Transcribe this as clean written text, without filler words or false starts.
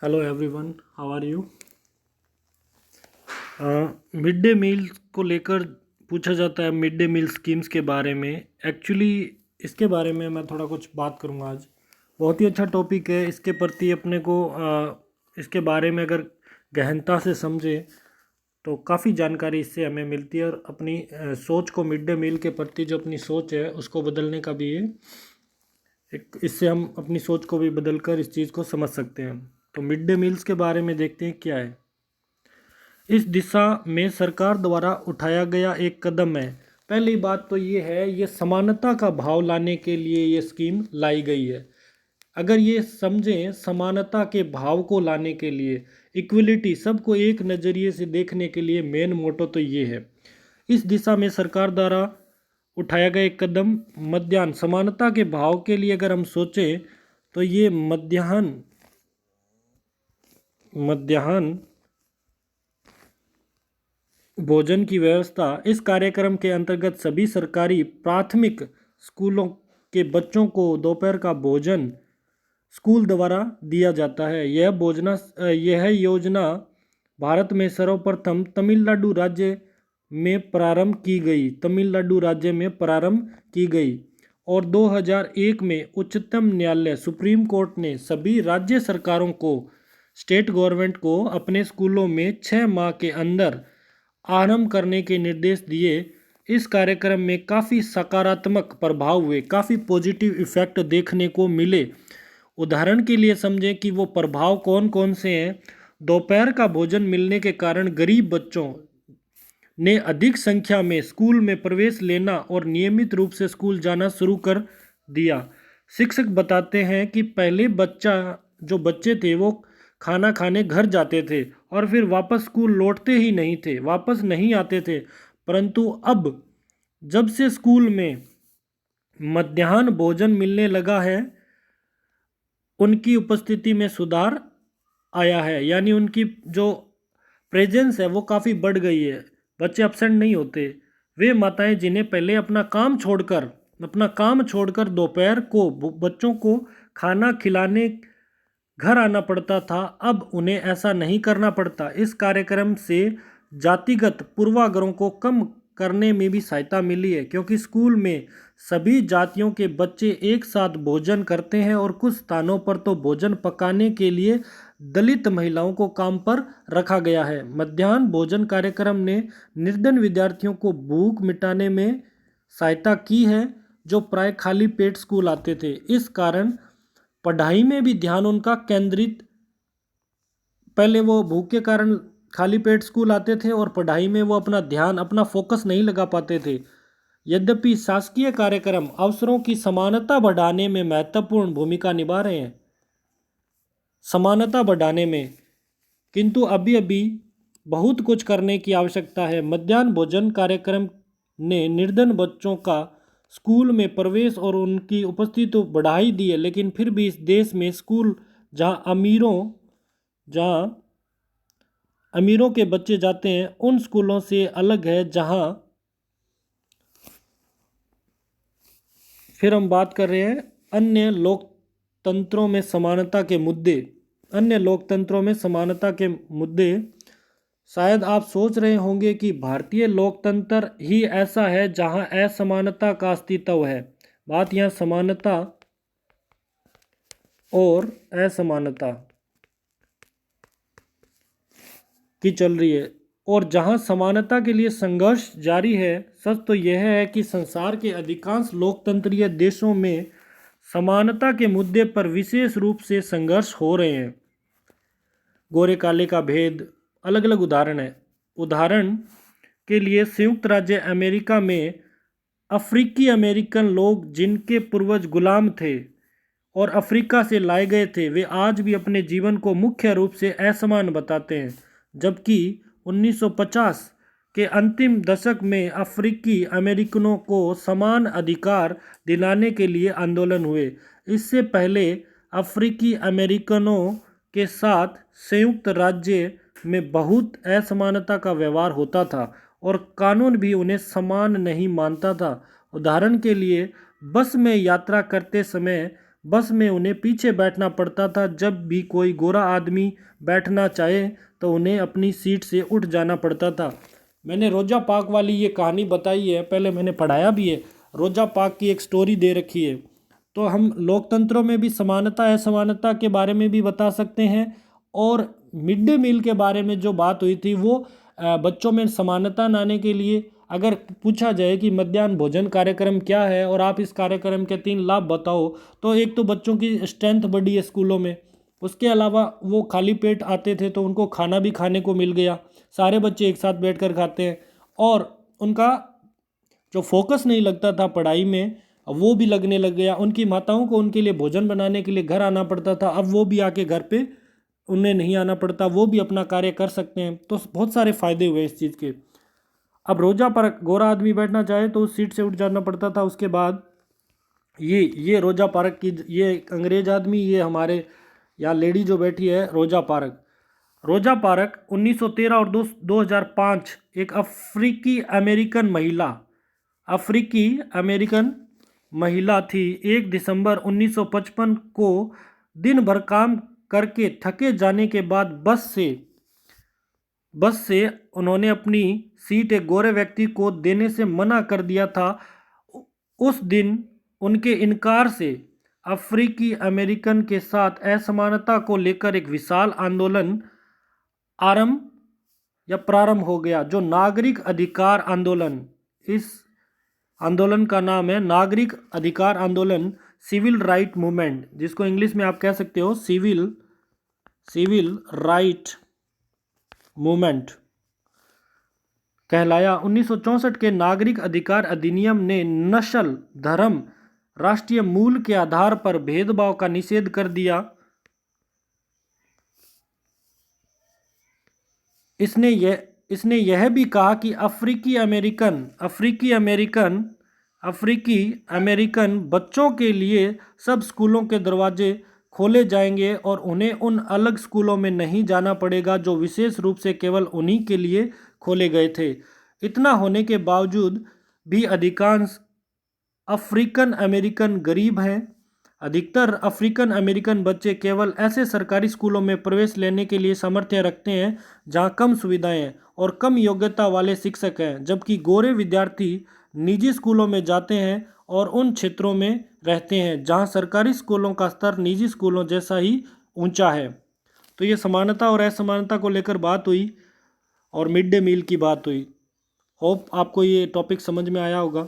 Hello everyone, how are you. Mid day meal को लेकर पूछा जाता है, मिड डे मील स्कीम्स के बारे में। एक्चुअली इसके बारे में मैं थोड़ा कुछ बात करूँगा आज। बहुत ही अच्छा टॉपिक है। इसके प्रति अपने को इसके बारे में अगर गहनता से समझे तो काफ़ी जानकारी इससे हमें मिलती है, और अपनी सोच को मिड डे मील के प्रति जो अपनी सोच है उसको बदलने का भी ये एक, इससे हम अपनी सोच को भी बदल कर इस चीज़ को समझ सकते हैं। तो मिड डे मील्स के बारे में देखते हैं क्या है। इस दिशा में सरकार द्वारा उठाया गया एक कदम है। पहली बात तो ये है, ये समानता का भाव लाने के लिए ये स्कीम लाई गई है। अगर ये समझें, समानता के भाव को लाने के लिए, इक्वलिटी, सबको एक नज़रिए से देखने के लिए मेन मोटो तो ये है। इस दिशा में सरकार द्वारा उठाया गया एक कदम मध्याह्न समानता के भाव के लिए अगर हम सोचें तो ये मध्याह्न मध्याह्न भोजन की व्यवस्था। इस कार्यक्रम के अंतर्गत सभी सरकारी प्राथमिक स्कूलों के बच्चों को दोपहर का भोजन स्कूल द्वारा दिया जाता है। यह योजना भारत में सर्वप्रथम तमिलनाडु राज्य में प्रारंभ की गई और 2001 में उच्चतम न्यायालय सुप्रीम कोर्ट ने सभी राज्य सरकारों को, स्टेट गवर्नमेंट को अपने स्कूलों में 6 माह के अंदर आरंभ करने के निर्देश दिए। इस कार्यक्रम में काफ़ी सकारात्मक प्रभाव हुए, काफ़ी पॉजिटिव इफ़ेक्ट देखने को मिले। उदाहरण के लिए समझें कि वो प्रभाव कौन कौन से हैं। दोपहर का भोजन मिलने के कारण गरीब बच्चों ने अधिक संख्या में स्कूल में प्रवेश लेना और नियमित रूप से स्कूल जाना शुरू कर दिया। शिक्षक बताते हैं कि पहले बच्चे थे वो खाना खाने घर जाते थे और फिर वापस स्कूल लौटते ही नहीं थे, वापस नहीं आते थे। परंतु अब जब से स्कूल में मध्याह्न भोजन मिलने लगा है, उनकी उपस्थिति में सुधार आया है, यानी उनकी जो प्रेजेंस है वो काफ़ी बढ़ गई है। बच्चे अपसेंट नहीं होते। वे माताएं जिन्हें पहले अपना काम छोड़कर दोपहर को बच्चों को खाना खिलाने घर आना पड़ता था, अब उन्हें ऐसा नहीं करना पड़ता। इस कार्यक्रम से जातिगत पूर्वाग्रहों को कम करने में भी सहायता मिली है, क्योंकि स्कूल में सभी जातियों के बच्चे एक साथ भोजन करते हैं और कुछ स्थानों पर तो भोजन पकाने के लिए दलित महिलाओं को काम पर रखा गया है। मध्याह्न भोजन कार्यक्रम ने निर्धन विद्यार्थियों को भूख मिटाने में सहायता की है, जो प्राय खाली पेट स्कूल आते थे। इस कारण पढ़ाई में भी ध्यान उनका केंद्रित, पहले वो भूख के कारण खाली पेट स्कूल आते थे और पढ़ाई में वो अपना ध्यान, अपना फोकस नहीं लगा पाते थे। यद्यपि शासकीय कार्यक्रम अवसरों की समानता बढ़ाने में महत्वपूर्ण भूमिका निभा रहे हैं, समानता बढ़ाने में, किंतु अभी अभी बहुत कुछ करने की आवश्यकता है। मध्याह्न भोजन कार्यक्रम ने निर्धन बच्चों का स्कूल में प्रवेश और उनकी उपस्थिति तो बढ़ा ही दी है, लेकिन फिर भी इस देश में स्कूल जहाँ अमीरों के बच्चे जाते हैं उन स्कूलों से अलग है। जहाँ फिर हम बात कर रहे हैं अन्य लोकतंत्रों में समानता के मुद्दे। अन्य लोकतंत्रों में समानता के मुद्दे, शायद आप सोच रहे होंगे कि भारतीय लोकतंत्र ही ऐसा है जहां असमानता का अस्तित्व है। बात यहाँ समानता और असमानता की चल रही है, और जहां समानता के लिए संघर्ष जारी है। सच तो यह है कि संसार के अधिकांश लोकतंत्रीय देशों में समानता के मुद्दे पर विशेष रूप से संघर्ष हो रहे हैं। गोरे काले का भेद अलग अलग उदाहरण है। उदाहरण के लिए संयुक्त राज्य अमेरिका में अफ्रीकी अमेरिकन लोग जिनके पूर्वज गुलाम थे और अफ्रीका से लाए गए थे, वे आज भी अपने जीवन को मुख्य रूप से असमान बताते हैं। जबकि 1950 के अंतिम दशक में अफ्रीकी अमेरिकनों को समान अधिकार दिलाने के लिए आंदोलन हुए। इससे पहले अफ्रीकी अमेरिकनों के साथ संयुक्त राज्य में बहुत असमानता का व्यवहार होता था और कानून भी उन्हें समान नहीं मानता था। उदाहरण के लिए, बस में यात्रा करते समय बस में उन्हें पीछे बैठना पड़ता था। जब भी कोई गोरा आदमी बैठना चाहे तो उन्हें अपनी सीट से उठ जाना पड़ता था। मैंने रोजा पार्क वाली ये कहानी बताई है, पहले मैंने पढ़ाया भी है। रोजा पार्क की एक स्टोरी दे रखी है। तो हम लोकतंत्रों में भी समानता असमानता के बारे में भी बता सकते हैं। और मिड डे मील के बारे में जो बात हुई थी वो बच्चों में समानता लाने के लिए अगर पूछा जाए कि मध्याह्न भोजन कार्यक्रम क्या है और आप इस कार्यक्रम के 3 लाभ बताओ, तो एक तो बच्चों की स्ट्रेंथ बढ़ी है स्कूलों में। उसके अलावा वो खाली पेट आते थे तो उनको खाना भी खाने को मिल गया, सारे बच्चे एक साथ बैठकर खाते हैं। और उनका जो फोकस नहीं लगता था पढ़ाई में वो भी लगने लग गया। उनकी माताओं को उनके लिए भोजन बनाने के लिए घर आना पड़ता था, अब वो भी आके घर पे उन्हें नहीं आना पड़ता, वो भी अपना कार्य कर सकते हैं। तो बहुत सारे फायदे हुए इस चीज़ के। अब रोजा पर गोरा आदमी बैठना चाहे तो उस सीट से उठ जाना पड़ता था। उसके बाद ये रोजा पार्क की ये अंग्रेज आदमी, ये हमारे यहाँ लेडी जो बैठी है रोजा पार्क 1913 और 2005 एक अफ्रीकी अमेरिकन महिला थी। 1 दिसंबर 1955 को दिन भर काम करके थके जाने के बाद बस से उन्होंने अपनी सीट एक गोरे व्यक्ति को देने से मना कर दिया था। उस दिन उनके इनकार से अफ्रीकी अमेरिकन के साथ असमानता को लेकर एक विशाल आंदोलन प्रारंभ हो गया, जो नागरिक अधिकार आंदोलन। इस आंदोलन का नाम है नागरिक अधिकार आंदोलन, सिविल राइट मूवमेंट, जिसको इंग्लिश में आप कह सकते हो सिविल राइट मूवमेंट कहलाया। 1964 के नागरिक अधिकार अधिनियम ने नस्ल, धर्म, राष्ट्रीय मूल के आधार पर भेदभाव का निषेध कर दिया। इसने यह भी कहा कि अफ्रीकी अमेरिकन बच्चों के लिए सब स्कूलों के दरवाजे खोले जाएंगे और उन्हें उन अलग स्कूलों में नहीं जाना पड़ेगा जो विशेष रूप से केवल उन्हीं के लिए खोले गए थे। इतना होने के बावजूद भी अधिकांश अफ्रीकन अमेरिकन गरीब हैं। अधिकतर अफ्रीकन अमेरिकन बच्चे केवल ऐसे सरकारी स्कूलों में प्रवेश लेने के लिए सामर्थ्य रखते हैं जहां कम सुविधाएं और कम योग्यता वाले शिक्षक हैं, जबकि गोरे विद्यार्थी निजी स्कूलों में जाते हैं और उन क्षेत्रों में रहते हैं जहां सरकारी स्कूलों का स्तर निजी स्कूलों जैसा ही ऊंचा है। तो ये समानता और असमानता को लेकर बात हुई और मिड डे मील की बात हुई। होप आपको ये टॉपिक समझ में आया होगा।